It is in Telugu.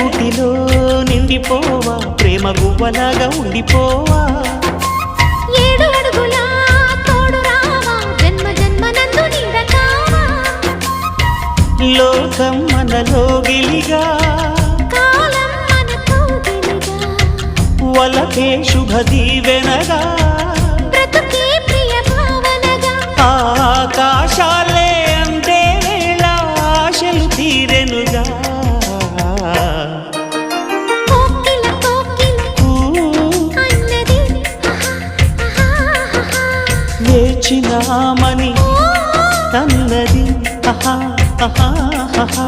గూటిలో నిండిపోవా ప్రేమ గువ్వలాగా ఉండిపోవా 7 అడుగుల తోడు రావా జన్మ జన్మనందు నీడకావా లోకం మనలో గిలిగా కాలం మనతో గిలిగా వలకే శుభ దీవెనగా బ్రతుకే ప్రియ భావనగా ఆకాశాలే అందే వేళ ఆశలు తీరెనుగా కోకిల కోకిల అన్నది వేచినామని తన్నది ఆహా ఆహా ఆహా